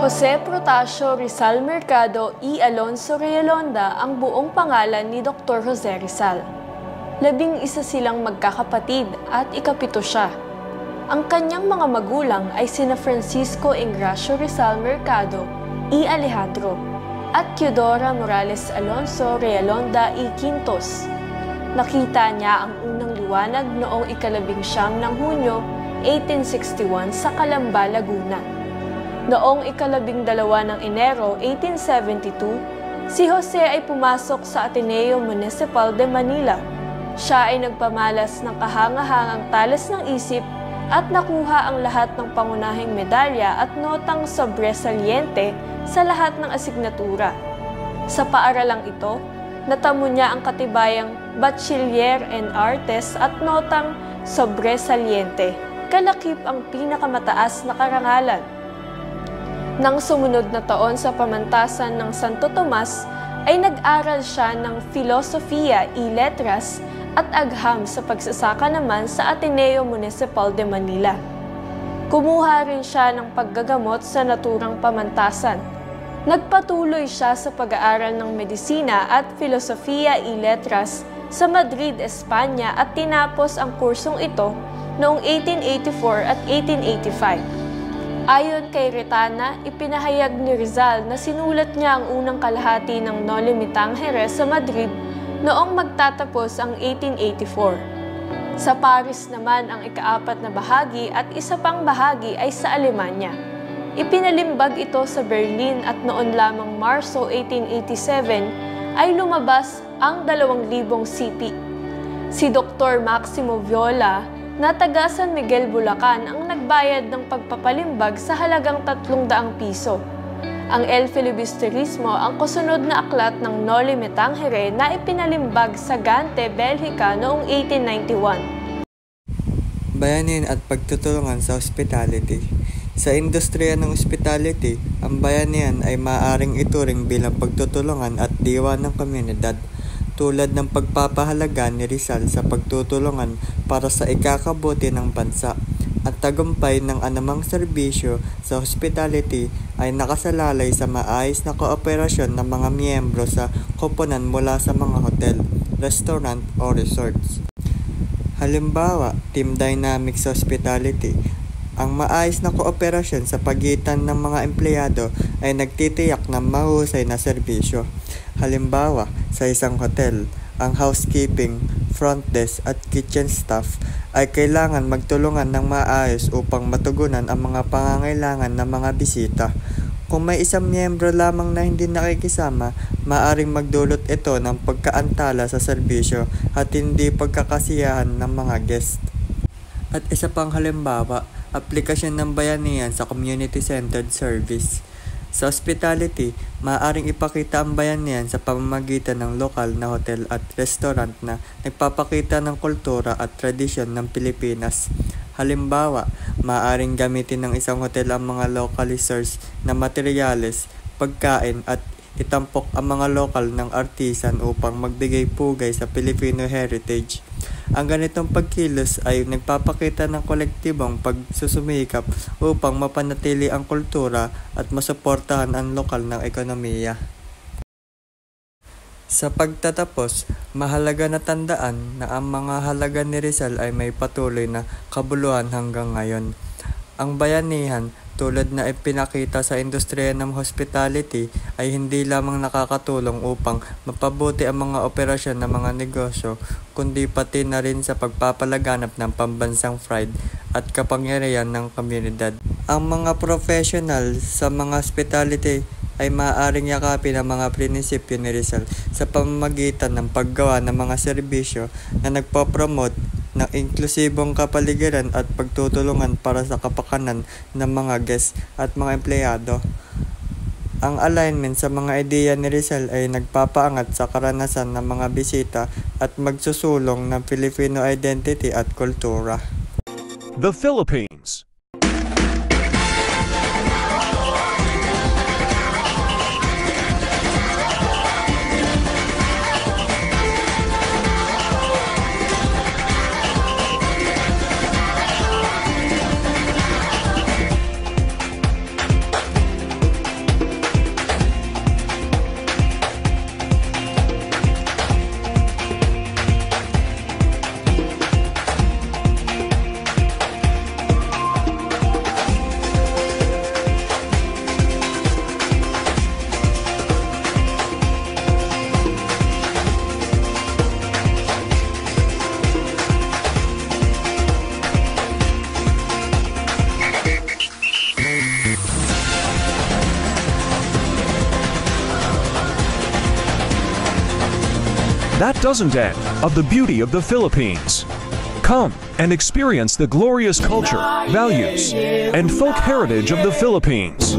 Jose Protasio Rizal Mercado y Alonso Realonda ang buong pangalan ni Dr. Jose Rizal. 11 silang magkakapatid at ikapito siya. Ang kanyang mga magulang ay sina Francisco Ingracio Rizal Mercado y Alejandro at Teodora Morales Alonso Realonda y Quintos. Nakita niya ang unang liwanag noong 19 ng Hunyo 1861 sa Calamba, Laguna. Noong 12 ng Enero 1872, si Jose ay pumasok sa Ateneo Municipal de Manila. Siya ay nagpamalas ng kahangahangang talas ng isip at nakuha ang lahat ng pangunahing medalya at notang sobresaliente sa lahat ng asignatura. Sa paaralang ito, natamo niya ang katibayang Bachiller en Artes at notang sobresaliente, kalakip ang pinakamataas na karangalan. Nang sumunod na taon sa pamantasan ng Santo Tomas, ay nag-aral siya ng Filosofiya y Letras at agham sa pagsasaka naman sa Ateneo Municipal de Manila. Kumuha rin siya ng paggagamot sa naturang pamantasan. Nagpatuloy siya sa pag-aaral ng medisina at Filosofiya y Letras sa Madrid, Espanya at tinapos ang kursong ito noong 1884 at 1885. Ayon kay Retana, ipinahayag ni Rizal na sinulat niya ang unang kalahati ng Noli Me Tangere sa Madrid noong magtatapos ang 1884. Sa Paris naman ang ika-4 na bahagi at isa pang bahagi ay sa Alemanya. Ipinalimbag ito sa Berlin at noon lamang Marso 1887 ay lumabas ang 2,000 CP. Si Dr. Maximo Viola na taga San Miguel, Bulacan ang nagbayad ng pagpapalimbag sa halagang 300 piso. Ang El Filibusterismo ang kasunod na aklat ng Noli Me Tangere na ipinalimbag sa Gante, Belgica noong 1891. Bayanin at pagtutulungan sa hospitality. Sa industriya ng hospitality, ang bayanihan ay maaaring ituring bilang pagtutulungan at diwa ng komunidad, tulad ng pagpapahalaga ni Rizal sa pagtutulungan para sa ikakabuti ng bansa at tagumpay ng anumang serbisyo sa hospitality ay nakasalalay sa maayos na kooperasyon ng mga miyembro sa koponan mula sa mga hotel, restaurant o resorts. Halimbawa, team dynamics sa hospitality. Ang maayos na kooperasyon sa pagitan ng mga empleyado ay nagtitiyak ng mahusay na serbisyo. Halimbawa, sa isang hotel, ang housekeeping, front desk at kitchen staff ay kailangan magtulungan ng maayos upang matugunan ang mga pangangailangan ng mga bisita. Kung may isang miyembro lamang na hindi nakikisama, maaaring magdulot ito ng pagkaantala sa serbisyo at hindi pagkakasiyahan ng mga guest. At isa pang halimbawa, aplikasyon ng bayanihan sa community-centered service. Sa hospitality, maaaring ipakita ang bayanihan sa pamamagitan ng lokal na hotel at restaurant na nagpapakita ng kultura at tradisyon ng Pilipinas. Halimbawa, maaaring gamitin ng isang hotel ang mga locally sourced na materyales, pagkain at itampok ang mga lokal ng artisan upang magbigay pugay sa Filipino heritage. Ang ganitong pagkilos ay nagpapakita ng kolektibong pagsusumikap upang mapanatili ang kultura at masuportahan ang lokal ng ekonomiya. Sa pagtatapos, mahalaga na tandaan na ang mga halaga ni Rizal ay may patuloy na kabuluhan hanggang ngayon. Ang bayanihan, tulad na ipinakita sa industriya ng hospitality, ay hindi lamang nakakatulong upang mapabuti ang mga operasyon ng mga negosyo, kundi pati na rin sa pagpapalaganap ng pambansang pride at kapangyarihan ng komunidad. Ang mga professional sa mga hospitality ay maaaring yakapin ang mga prinsipyo ni Rizal sa pamamagitan ng paggawa ng mga serbisyo na nagpo-promote ng inklusibong kapaligiran at pagtutulungan para sa kapakanan ng mga guests at mga empleyado. Ang alignment sa mga ideya ni Rizal ay nagpapaangat sa karanasan ng mga bisita at magsusulong ng Filipino identity at kultura. The Philippines. that doesn't end of the beauty of the Philippines. Come and experience the glorious culture, values, and folk heritage of the Philippines.